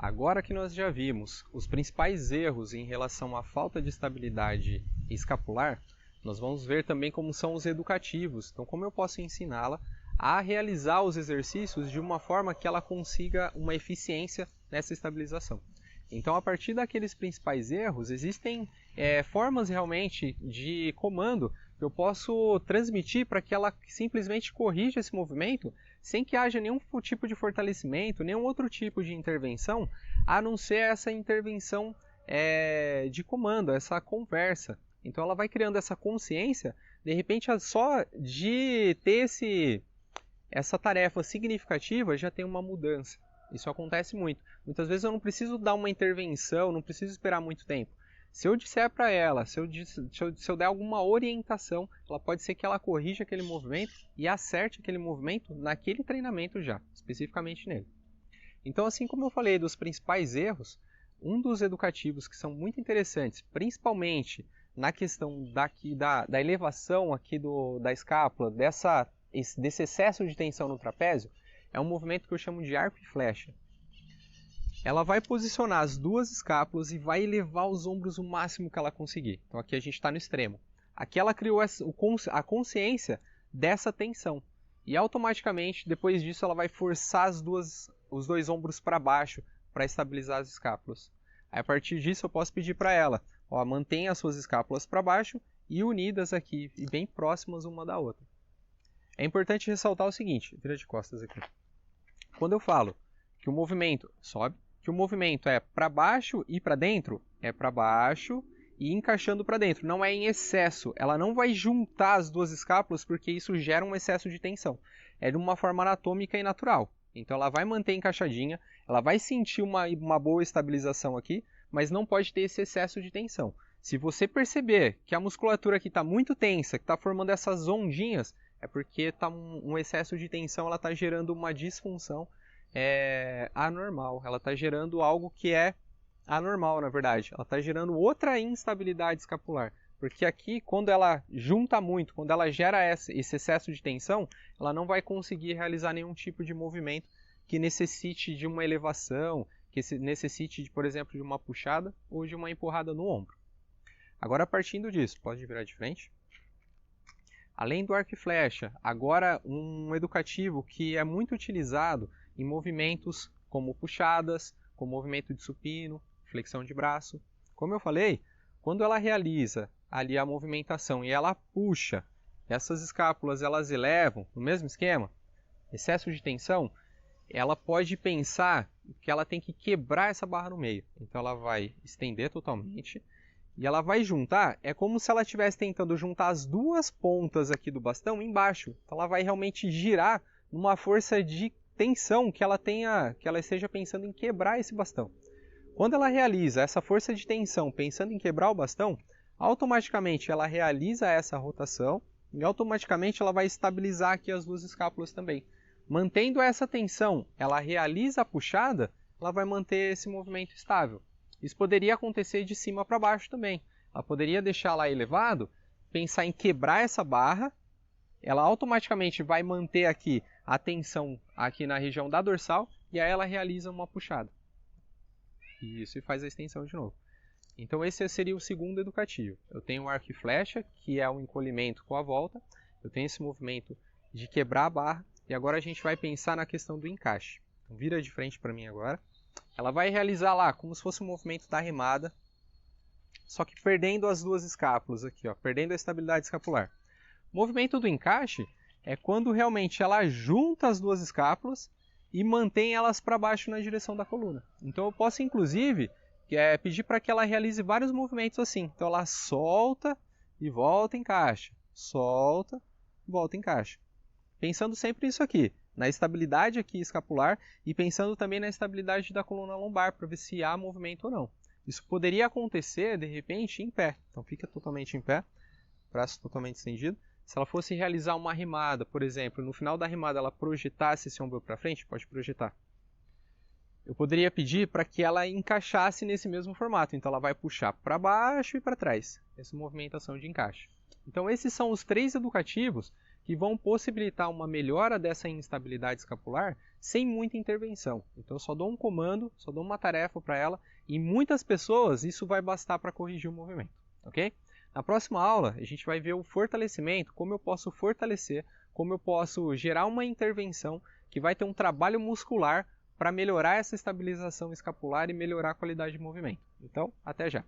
agora que nós já vimos os principais erros em relação à falta de estabilidade escapular, nós vamos ver também como são os educativos. Então, como eu posso ensiná-la a realizar os exercícios de uma forma que ela consiga uma eficiência nessa estabilização. Então, a partir daqueles principais erros, existem formas realmente de comando que eu posso transmitir para que ela simplesmente corrija esse movimento sem que haja nenhum tipo de fortalecimento, nenhum outro tipo de intervenção, a não ser essa intervenção de comando, essa conversa. Então ela vai criando essa consciência, de repente só de ter essa tarefa significativa já tem uma mudança. Isso acontece muito. Muitas vezes eu não preciso dar uma intervenção, não preciso esperar muito tempo. Se eu disser para ela, se eu der alguma orientação, ela pode ser que ela corrija aquele movimento e acerte aquele movimento naquele treinamento já, especificamente nele. Então, assim como eu falei dos principais erros, um dos educativos que são muito interessantes, principalmente na questão da elevação aqui da escápula, desse excesso de tensão no trapézio, é um movimento que eu chamo de arco e flecha. Ela vai posicionar as duas escápulas e vai elevar os ombros o máximo que ela conseguir. Então aqui a gente está no extremo. Aqui ela criou a consciência dessa tensão. E automaticamente, depois disso, ela vai forçar os dois ombros para baixo para estabilizar as escápulas. Aí, a partir disso eu posso pedir para ela, mantenha as suas escápulas para baixo e unidas aqui, e bem próximas uma da outra. É importante ressaltar o seguinte, vira de costas aqui. Quando eu falo que o movimento sobe, que o movimento é para baixo e para dentro, é para baixo e encaixando para dentro. Não é em excesso. Ela não vai juntar as duas escápulas porque isso gera um excesso de tensão. É de uma forma anatômica e natural. Então ela vai manter encaixadinha, ela vai sentir uma boa estabilização aqui, mas não pode ter esse excesso de tensão. Se você perceber que a musculatura aqui está muito tensa, que está formando essas ondinhas, é porque está um excesso de tensão, ela está gerando uma disfunção anormal. Ela está gerando algo que é anormal, na verdade. Ela está gerando outra instabilidade escapular. Porque aqui, quando ela junta muito, quando ela gera esse excesso de tensão, ela não vai conseguir realizar nenhum tipo de movimento que necessite de uma elevação, que necessite, por exemplo, de uma puxada ou de uma empurrada no ombro. Agora, partindo disso, pode virar de frente. Além do arco e flecha, agora um educativo que é muito utilizado em movimentos como puxadas, como movimento de supino, flexão de braço. Como eu falei, quando ela realiza ali a movimentação e ela puxa, essas escápulas elas elevam, no mesmo esquema, excesso de tensão, ela pode pensar que ela tem que quebrar essa barra no meio. Então ela vai estender totalmente e ela vai juntar, é como se ela estivesse tentando juntar as duas pontas aqui do bastão embaixo. Então ela vai realmente girar numa força de tensão que ela esteja pensando em quebrar esse bastão. Quando ela realiza essa força de tensão pensando em quebrar o bastão, automaticamente ela realiza essa rotação e automaticamente ela vai estabilizar aqui as duas escápulas também. Mantendo essa tensão, ela realiza a puxada, ela vai manter esse movimento estável. Isso poderia acontecer de cima para baixo também. Ela poderia deixar lá elevado, pensar em quebrar essa barra, ela automaticamente vai manter aqui a tensão aqui na região da dorsal e aí ela realiza uma puxada. Isso, e faz a extensão de novo. Então esse seria o segundo educativo. Eu tenho o arco e flecha, que é o encolhimento com a volta. Eu tenho esse movimento de quebrar a barra. E agora a gente vai pensar na questão do encaixe. Então vira de frente para mim agora. Ela vai realizar lá como se fosse um movimento da remada, só que perdendo as duas escápulas aqui, perdendo a estabilidade escapular. O movimento do encaixe é quando realmente ela junta as duas escápulas e mantém elas para baixo na direção da coluna. Então eu posso inclusive pedir para que ela realize vários movimentos assim. Então ela solta e volta, encaixa, solta, volta, encaixa. Pensando sempre isso aqui, na estabilidade aqui escapular e pensando também na estabilidade da coluna lombar, para ver se há movimento ou não. Isso poderia acontecer, de repente, em pé. Então fica totalmente em pé, braço totalmente estendido. Se ela fosse realizar uma remada, por exemplo, no final da remada ela projetasse esse ombro para frente, pode projetar. Eu poderia pedir para que ela encaixasse nesse mesmo formato. Então ela vai puxar para baixo e para trás. Essa movimentação de encaixe. Então esses são os 3 educativos que vão possibilitar uma melhora dessa instabilidade escapular sem muita intervenção. Então eu só dou um comando, só dou uma tarefa para ela e muitas pessoas isso vai bastar para corrigir o movimento, ok? Na próxima aula a gente vai ver o fortalecimento, como eu posso fortalecer, como eu posso gerar uma intervenção que vai ter um trabalho muscular para melhorar essa estabilização escapular e melhorar a qualidade de movimento. Então, até já!